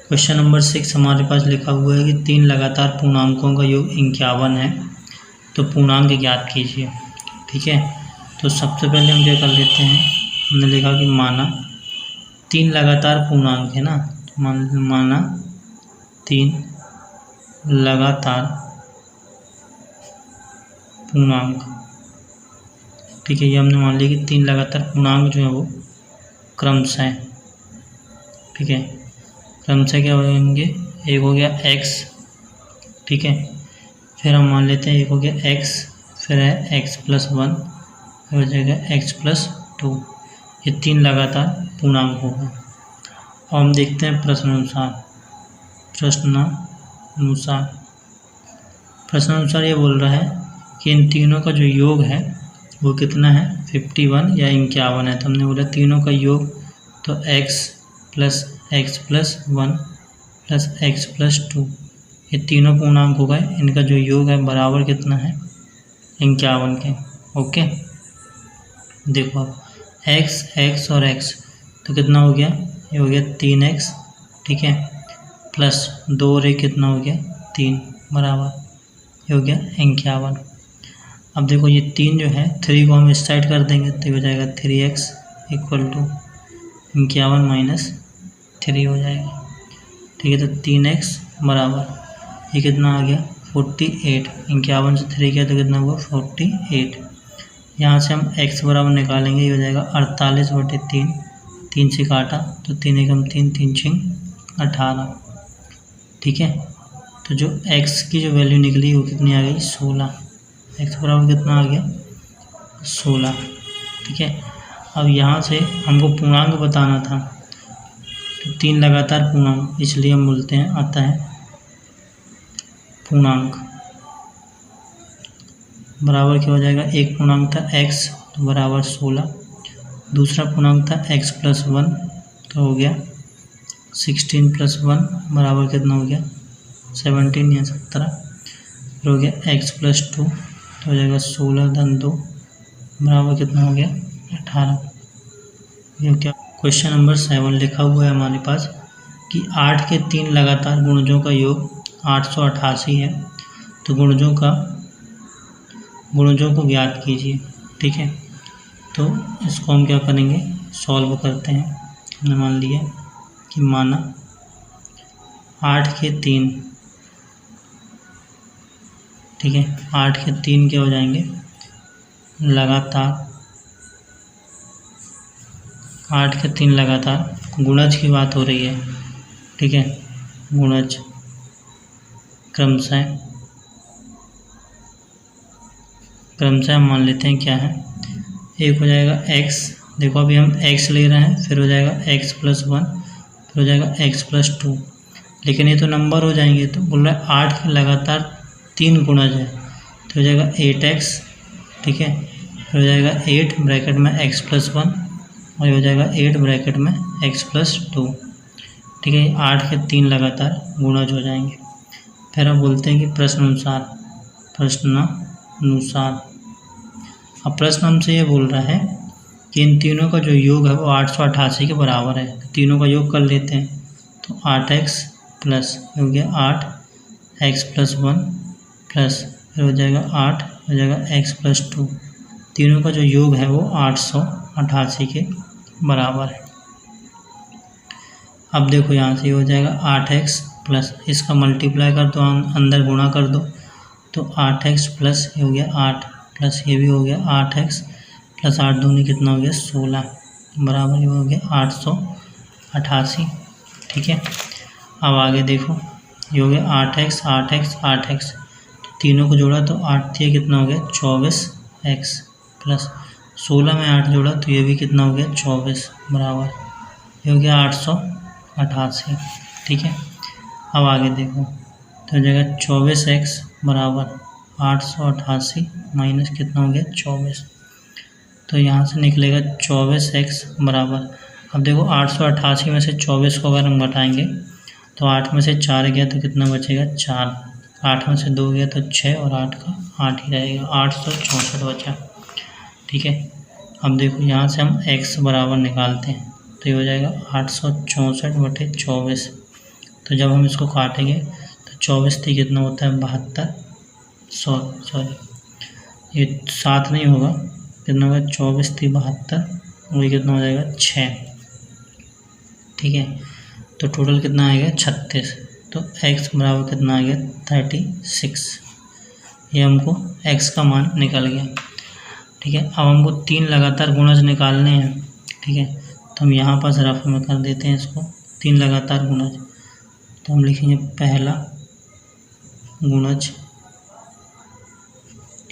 Question number 6 हमारे पास लिखा हुआ है कि 3 लगातार पूर्णांकों का योग 51 है, तो पूर्णांक ज्ञात कीजिए। ठीक है, तो सबसे पहले हम क्या कर लेते हैं, हमने लिखा कि माना 3 लगातार पूर्णांक है ना, तो माना 3 लगातार पूर्णांक। ठीक है, ये हमने मान लिया कि 3 लगातार पूर्णांक जो है वो क्रमशः, ठीक है, क्रमशः क्या होंगे, एक हो गया x, ठीक है, फिर हम मान लेते हैं एक हो गया x, फिर है x+1, फिर हो जाएगा x+2। ये 3 लगातार पूर्णांक होगा। और हम देखते हैं प्रश्नानुसार ये बोल रहा है कि इन तीनों का जो योग है वो कितना है, 51 या 51 है। तो हमने बोला तीनों का योग, तो x + x+1 + x+2, ये तीनों पूर्णांक हो गए, इनका जो योग है बराबर कितना है, 51 के। ओके, देखो अब x और x, तो कितना हो गया, ये हो गया 3x, ठीक है, प्लस 2 और 1 कितना हो गया, 3, बराबर ये हो गया 51। अब देखो ये 3 जो है, 3 को हम इस साइड कर देंगे तो हो जाएगा 3x = 51 - 3 हो जाएगा। ठीक है, तो 3x बराबर ये कितना आ गया, 48। 51 से 3 किया तो कितना हुआ, 48। यहाँ से हम x बराबर निकालेंगे, ये हो जाएगा 48/3, 3 से काटा तो 3 एकम 3, 3 छीं 18। ठीक है, तो जो x की जो वैल्यू निकली वो कितनी आ गई, 16। x बराबर कितना आ गया, 16। ठीक है, अब यहाँ से हमको पूर्णांक बताना था, तो 3 लगातार पूर्णांक, इसलिए हम बोलते हैं आता है पूर्णांक बराबर क्या हो जाएगा, एक पूर्णांक था x तो बराबर 16, दूसरा पूर्णांक था x+1 तो हो गया 16 + 1 बराबर कितना हो गया, 17 या 17, फिर हो गया x+2 तो हो जाएगा 16 + 2 बराबर कितना हो गया, 18। ये क्या, क्वेश्चन नंबर 7 लिखा हुआ है हमारे पास कि 8 के 3 लगातार गुणजों का योग 888 है, तो गुणजों को ज्ञात कीजिए। ठीक है, तो इसको हम क्या करेंगे, सॉल्व करते हैं। हमने मान लिया कि माना 8 के 3, ठीक है, 8 के 3 क्या हो जाएंगे, लगातार 8 के 3 लगातार गुणज की बात हो रही है। ठीक है, गुणज क्रमशः हम मान लेते हैं क्या है, एक हो जाएगा x, देखो अभी हम x ले रहे हैं, फिर हो जाएगा x+1, फिर हो जाएगा x+2, लेकिन ये तो नंबर हो जाएंगे, तो बोल रहा है 8 के लगातार 3 गुणज है, तो हो जाएगा 8x, ठीक है, फिर हो जाएगा 8 ब्रैकेट में x+1 और हो जाएगा 8 ब्रैकेट में x+2। ठीक है, 8 के 3 लगातार गुणज हो जाएंगे। फिर हम बोलते हैं कि प्रश्नानुसार, अब प्रश्न हमसे ये बोल रहा है कि इन तीनों का जो योग है वो 888 के बराबर है, तो तीनों का योग कर लेते हैं, तो 8x प्लस हो गया 8x+1 प्लस फिर हो जाएगा 8 हो जाएगा x+2, तीनों का जो योग है वो 888 के बराबर है। अब देखो यहाँ से हो जाएगा 8x प्लस, इसका मल्टीप्लाई कर दो, अंदर गुणा कर दो, तो 8x प्लस ये हो गया 8 प्लस ये भी हो गया 8x प्लस 8 दूनी कितना हो गया, 16 बराबर ये हो गया 888। ठीक है, अब आगे देखो, ये हो गया 8x 8x 8x, तो तीनों को जोड़ा तो 8 ये कितना हो गया, 24x प्लस 16 में 8 जोड़ा तो ये भी कितना हो गया, 24 बराबर ये हो गया 888। ठीक है, अब आगे देखो, तो हो जाएगा 24x बराबर 888 माइनस कितना हो गया, 24, तो यहाँ से निकलेगा 24x बराबर, अब देखो 888 में से 24 को अगर हम घटाएंगे तो 8 में से 4 गया तो कितना बचेगा, 4, 8 में से 2 गया तो 6 और 8 का 8 ही रहेगा, 864 बचा। ठीक है, अब देखो यहाँ से हम x बराबर निकालते हैं, तो ये हो जाएगा 864/24, तो जब हम इसको काटेंगे तो 24 3 कितना होता है 72, सॉरी ये 7 नहीं होगा, कितना होगा 24 3 72, वही कितना हो जाएगा 6। ठीक है, तो टोटल कितना आएगा 36। तो x बराबर कितना आ गया 36, ये हमको x का मान निकल गया। ठीक है, अब हमको 3 लगातार गुणज निकालने हैं। ठीक है, तो हम यहाँ पर रफ में कर देते हैं इसको 3 लगातार गुणज। तो हम लिखेंगे पहला गुणज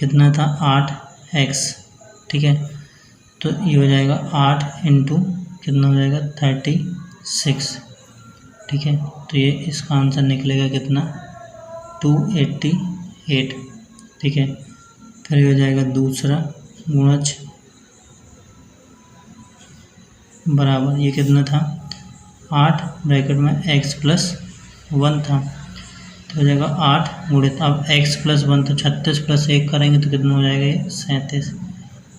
कितना था 8x। ठीक है, तो ये हो जाएगा 8 इंटू कितना हो जाएगा 36। ठीक है, तो ये इसका आंसर निकलेगा कितना 288। ठीक है, फिर ये हो जाएगा दूसरा गुणज बराबर ये कितना था 8 ब्रैकेट में x प्लस 1 था, तो हो जाएगा 8 गुणित अब x प्लस 1, तो 36 प्लस 1 करेंगे तो कितना हो जाएगा ये 37।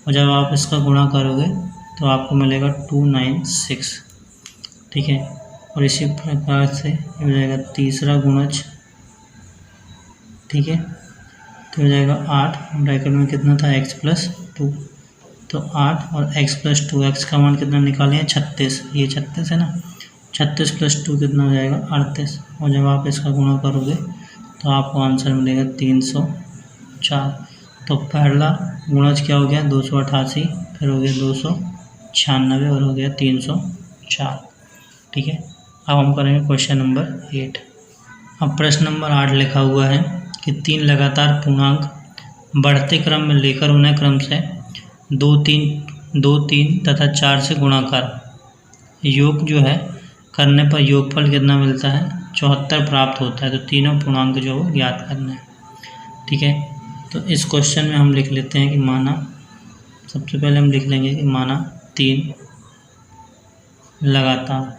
और जब आप इसका गुणा करोगे तो आपको मिलेगा 296। ठीक है, और इसी प्रकार से ये हो जाएगा तीसरा गुणज। ठीक है, तो हो जाएगा 8 ब्रैकेट में कितना था x प्लस 2, तो 8 और x प्लस 2, x का मान कितना निकाले हैं 36, ये 36 है ना, 36 प्लस 2 कितना हो जाएगा 38। और जब आप इसका गुणा करोगे तो आपको आंसर मिलेगा 304। तो पहला गुणज क्या हो गया 288, फिर हो गया 296 और हो गया 304। ठीक है, अब हम करेंगे क्वेश्चन नंबर 8। अब प्रश्न नंबर 8 लिखा हुआ है कि 3 लगातार पूर्णांक बढ़ते क्रम में लेकर उन्हें क्रम से 2 3 तथा 4 से गुणाकार योग जो है करने पर योगफल कितना मिलता है 74 प्राप्त होता है। तो तीनों पूर्णांक जो है ज्ञात करना है। ठीक है, तो इस क्वेश्चन में हम लिख लेते हैं कि माना, सबसे पहले हम लिख लेंगे कि माना 3 लगातार,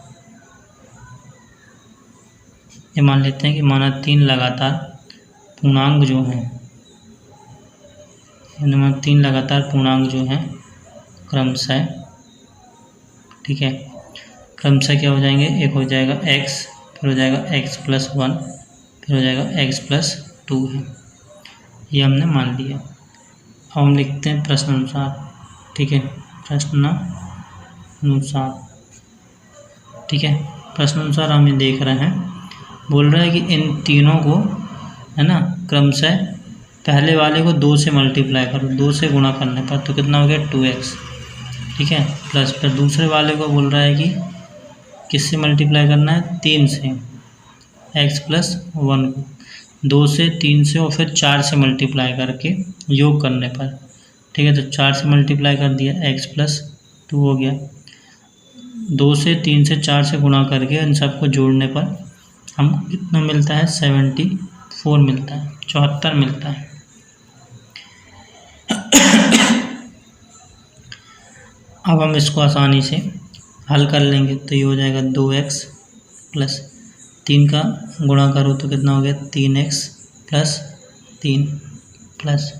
ये मान लेते हैं कि माना 3 लगातार पूर्णांक जो हैं, 3 लगातार पूर्णांक जो हैं क्रमशः, ठीक है, क्रमशः क्या हो जाएंगे, एक हो जाएगा x, फिर हो जाएगा x प्लस 1, फिर हो जाएगा x प्लस 2 है, ये हमने मान लिया। अब हम लिखते हैं प्रश्न अनुसार। ठीक है, प्रश्न अनुसार, ठीक है, प्रश्न अनुसार हम ये देख रहे हैं, बोल रहा है कि इन तीनों को है ना क्रमशः पहले वाले को 2 से मल्टीप्लाई करो, 2 से गुणा करने पर तो कितना हो गया 2x। ठीक है, प्लस फिर दूसरे वाले को बोल रहा है कि किससे मल्टीप्लाई करना है 3 से, x प्लस 1 को 2 से 3 से और फिर 4 से मल्टीप्लाई करके योग करने पर। ठीक है, तो 4 से मल्टीप्लाई कर दिया x प्लस 2 हो गया, 2 से 3 से 4 से गुणा करके इन सबको जोड़ने पर हम कितना मिलता है 74 मिलता है, 74 मिलता है। अब हम इसको आसानी से हल कर लेंगे, तो ये हो जाएगा 2x प्लस 3 का गुणा करो तो कितना हो गया 3x plus 3 plus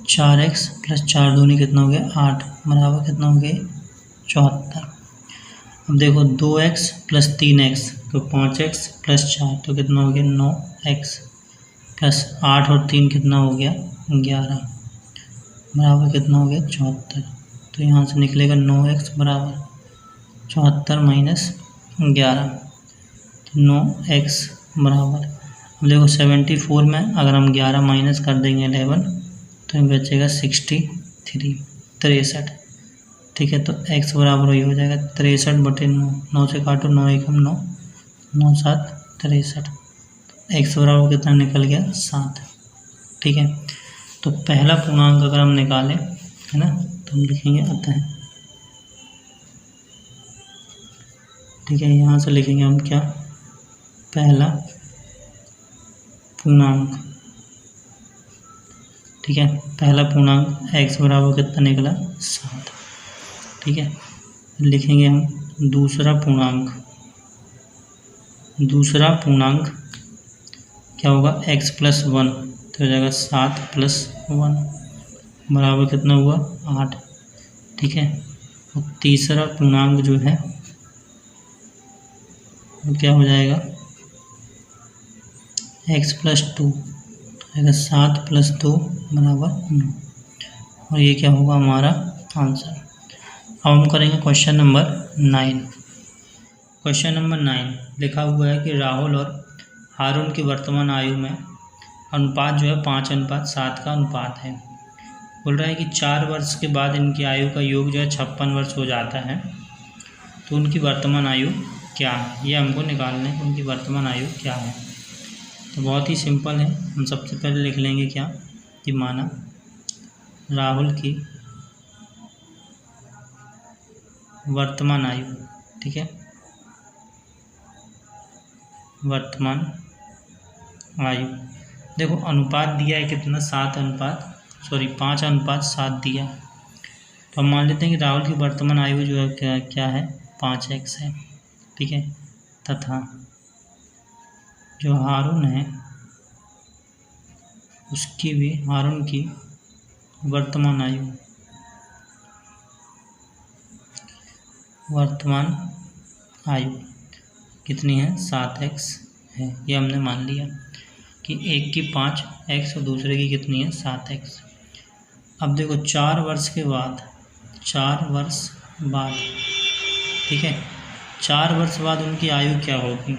4x plus 4 दूनी कितना हो गया 8 बराबर कितना हो गया 74। अब देखो 2x प्लस 3x तो 5x प्लस 4 तो कितना हो गया 9x प्लस 8 और 3 कितना हो गया 11 बराबर कितना हो गया 74। तो यहाँ से निकलेगा 9x बराबर 74 माइनस 11, तो 9x बराबर, अब देखो 74 में अगर हम 11 माइनस कर देंगे 11 तो हमें बचेगा 63। ठीक है, तो x बराबर वही हो जाएगा 63/9, 9 से काटो 9 1 9, 9 7 63, x बराबर कितना निकल गया 7। ठीक है, तो पहला पूर्णांक अगर हम निकालें है ना तो हम लिखेंगे अतः, ठीक है, यहाँ से लिखेंगे हम क्या पहला पूर्णांक। ठीक है, पहला पूर्णांक x बराबर कितना निकला 7। ठीक है, लिखेंगे हम दूसरा पूर्णांक, दूसरा पूर्णांक क्या होगा x प्लस 1 तो हो जाएगा 7 प्लस 1 बराबर कितना हुआ 8। ठीक है, और तीसरा पूर्णांक जो है तो क्या हो जाएगा x+2 आएगा 7 + 2 = 9 और ये क्या होगा हमारा आंसर। अब हम करेंगे क्वेश्चन नंबर 9। क्वेश्चन नंबर 9 लिखा हुआ है कि राहुल और हारून की वर्तमान आयु में अनुपात जो है 5:7 का अनुपात है। बोल रहा है कि 4 वर्ष के बाद इनकी आयु का योग जो है 56 वर्ष हो जाता है, तो उनकी वर्तमान आयु क्या है, ये हमको निकालना है कि उनकी वर्तमान आयु क्या है। तो बहुत ही सिंपल है, हम सबसे पहले लिख लेंगे क्या कि माना राहुल की वर्तमान आयु, ठीक है, वर्तमान आयु। देखो अनुपात दिया है कितना 5:7 दिया, तो हम मान लेते हैं कि राहुल की वर्तमान आयु जो है क्या है 5x है, ठीक है, तथा जो हारून है उसकी भी हारून की वर्तमान आयु कितनी है 7x है। ये हमने मान लिया कि एक की 5x और दूसरे की कितनी है 7x। अब देखो 4 वर्ष बाद, ठीक है, 4 वर्ष बाद उनकी आयु क्या होगी।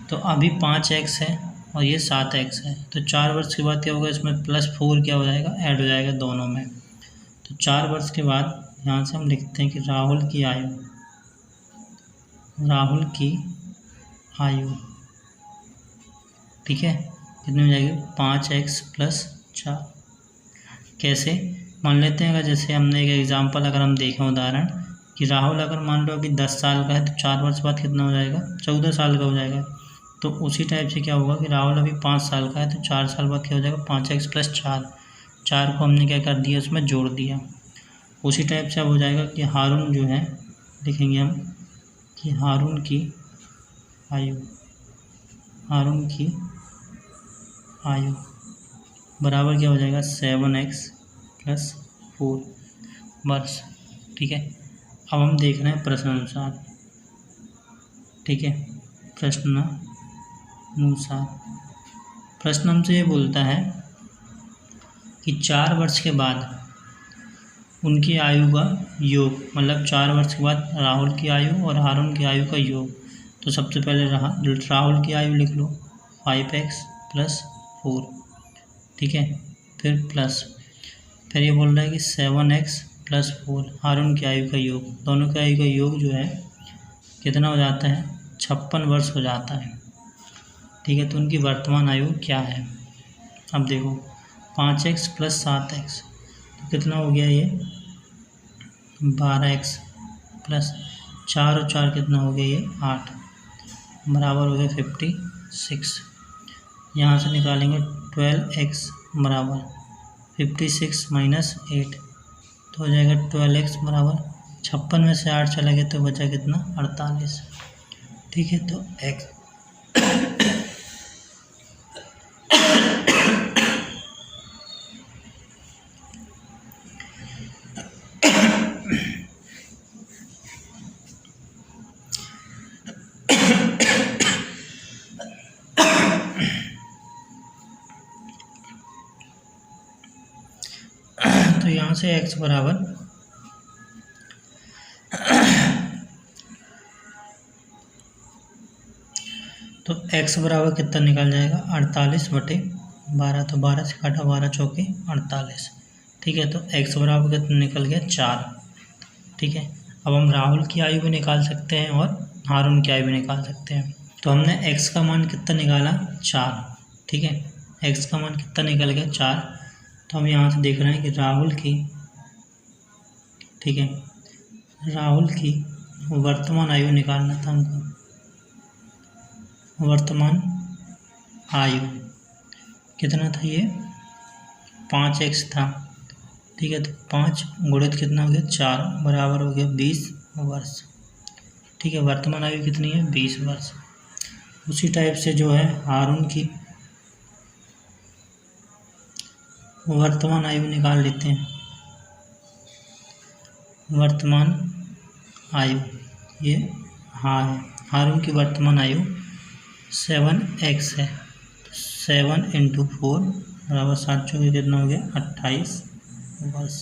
तो अभी 5x है और ये 7x है, तो 4 वर्ष के बाद क्या होगा, इसमें +4 क्या हो जाएगा, ऐड हो जाएगा दोनों में। तो 4 वर्ष के बाद यहाँ से हम लिखते हैं कि राहुल की आयु, ठीक है, कितनी हो जाएगी 5x + 4। कैसे मान लेते हैं, अगर जैसे हमने एक एग्जांपल अगर हम देखें उदाहरण कि राहुल अगर मान लो अभी 10 साल का है, तो 4 वर्ष बाद कितना हो जाएगा 14 साल का हो जाएगा। तो उसी टाइप से क्या होगा कि राहुल अभी 5 साल का है, तो 4 साल बाद क्या हो जाएगा 5x + 4 को हमने क्या कर दिया, उसमें जोड़ दिया। उसी टाइप से अब हो जाएगा कि हारून जो है लिखेंगे हम कि हारून की आयु बराबर क्या हो जाएगा 7x + 4 वर्ष, ठीक है। अब हम देख रहे हैं प्रश्न अनुसार, ठीक है, प्रश्न हमसे ये बोलता है कि 4 वर्ष के बाद उनकी आयु का योग, मतलब 4 वर्ष के बाद राहुल की आयु और हारून की आयु का योग। तो सबसे पहले राहुल की आयु लिख लो 5x + 4, ठीक है, फिर ये बोल रहा है कि 7x + 4 हारून की आयु का योग, दोनों की आयु का योग जो है कितना हो जाता है 56 वर्ष हो जाता है, ठीक है। तो उनकी वर्तमान आयु क्या है। अब देखो 5x + 7x तो कितना हो गया, ये 12x + 4 और 4 कितना हो गया, ये 8 बराबर हो गया 56। यहाँ से निकालेंगे 12x बराबर 56 - 8, तो हो जाएगा 12x बराबर 56 में से 8 चला गया तो बचा कितना 48, ठीक है। तो x तो यहाँ से x बराबर तो x बराबर कितना निकल जाएगा 48/12, तो 12 से काटा 12 चौके 48, ठीक है। तो x बराबर कितना निकल गया 4, ठीक है। अब हम राहुल की आयु भी निकाल सकते हैं और हारून की आयु भी निकाल सकते हैं। तो हमने x का मान कितना निकाला 4, ठीक है, x का मान कितना निकल गया 4। तो हम यहाँ से देख रहे हैं कि राहुल की, ठीक है, राहुल की वर्तमान आयु निकालना था हमको। वर्तमान आयु कितना था, ये 5x था, ठीक है। तो 5 गुणित कितना हो गया 4 बराबर हो गया 20 वर्ष, ठीक है। वर्तमान आयु कितनी है 20 वर्ष। उसी टाइप से जो है हारून की वर्तमान आयु निकाल लेते हैं। वर्तमान आयु ये हाँ है, हारून की वर्तमान आयु 7x है। 7 × 4 बराबर 7 चौके कितना हो गया 28 वर्ष।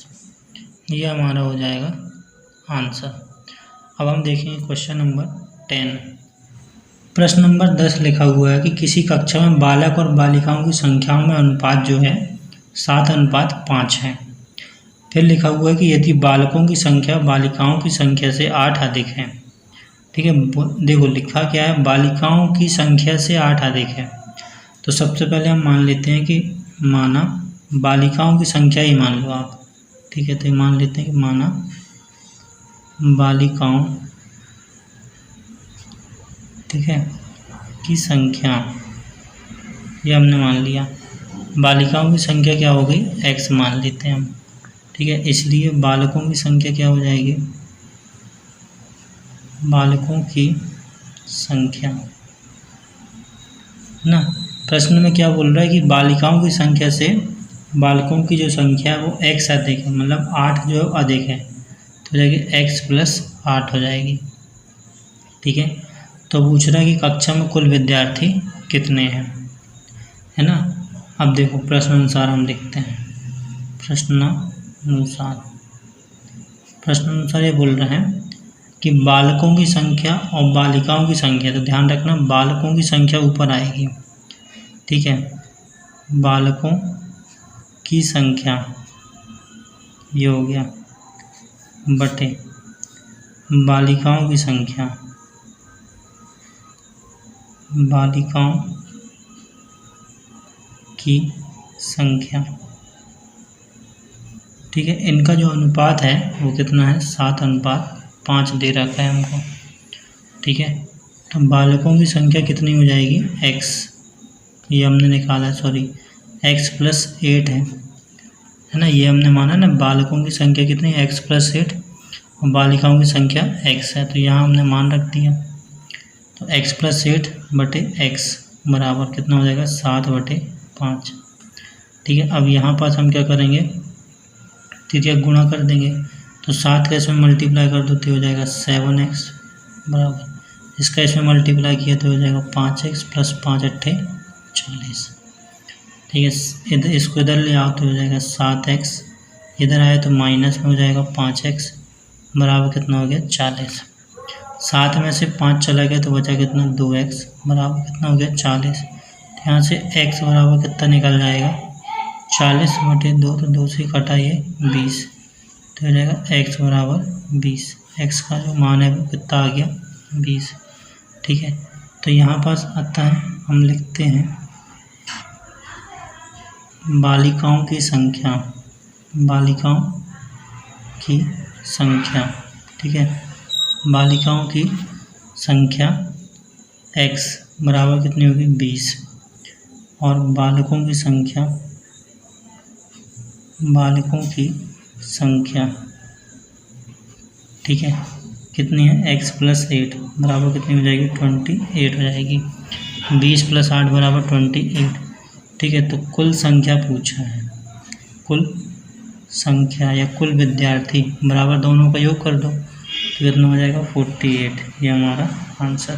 ये हमारा हो जाएगा आंसर। अब हम देखेंगे क्वेश्चन नंबर 10। प्रश्न नंबर 10 लिखा हुआ है कि किसी कक्षा में बालक और बालिकाओं की संख्याओं में अनुपात जो है 7:5 है। फिर लिखा हुआ है कि यदि बालकों की संख्या बालिकाओं की संख्या से 8 अधिक है। ठीक है, देखो लिखा क्या है, बालिकाओं की संख्या से 8 अधिक है। तो सबसे पहले हम मान लेते हैं कि माना बालिकाओं की संख्या ही मान लो आप। ठीक है, तो मान लेते हैं कि माना बालिकाओं, ठीक है, की संख्या, ये हमने मान लिया। बालिकाओं की संख्या क्या हो गई x मान लेते हैं हम। ठीक है, इसलिए बालकों की संख्या क्या हो जाएगी, बालकों की संख्या ना। प्रश्न में क्या बोल रहा है कि बालिकाओं की संख्या से बालकों की जो संख्या है वो x अधिक है, मतलब 8 जो अधिक है, तो हो जाएगी x + 8 हो जाएगी। ठीक है, तो पूछ रहा है कि कक्षा में कुल विद्यार्थी कितने हैं, है ना। अब देखो प्रश्न अनुसार हम लिखते हैं। प्रश्न अनुसार ये बोल रहे हैं कि बालकों की संख्या और बालिकाओं की संख्या, तो ध्यान रखना बालकों की संख्या ऊपर आएगी। ठीक है, बालकों की संख्या ये हो गया बटे बालिकाओं की संख्या, बालिकाओं की संख्या। ठीक है, इनका जो अनुपात है वो कितना है 7:5 दे रखा है हमको। ठीक है, तो बालकों की संख्या कितनी हो जाएगी x, ये हमने निकाला है, सॉरी x + 8 है ना। ये हमने माना ना बालकों की संख्या कितनी x + 8 और बालिकाओं की संख्या x है, तो यहाँ हमने मान रख दिया। तो x + 8 बटे x बराबर कितना हो जाएगा 7/5। ठीक है, अब यहाँ पास हम क्या करेंगे, तृतीया गुणा कर देंगे। तो 7 का इसमें मल्टीप्लाई कर दो तो हो जाएगा 7x बराबर, इसका इसमें मल्टीप्लाई किया तो हो जाएगा 5x + 5 = 40। ठीक है, इधर इसको इधर ले आओ तो हो जाएगा 7x, इधर आया तो माइनस में हो जाएगा 5x बराबर कितना हो गया 40। 7 में से 5 चला गया तो बचा कितना 2x बराबर कितना हो गया 40। यहाँ से x बराबर कितना निकल जाएगा 40/2, तो 2 से घटाइए 20, तो हो जाएगा x बराबर 20। x का जो मान है वो कितना आ गया 20। ठीक है, तो यहाँ पास आता है, हम लिखते हैं बालिकाओं की संख्या, बालिकाओं की संख्या। ठीक है, बालिकाओं की संख्या x बराबर कितनी होगी 20 और बालकों की संख्या, बालकों की संख्या ठीक है कितनी है x + 8 बराबर कितनी हो जाएगी 28 हो जाएगी। 20 + 8 बराबर 28। ठीक है, तो कुल संख्या पूछा है, कुल संख्या या कुल विद्यार्थी बराबर दोनों का योग कर दो तो कितना हो जाएगा 48। ये हमारा आंसर।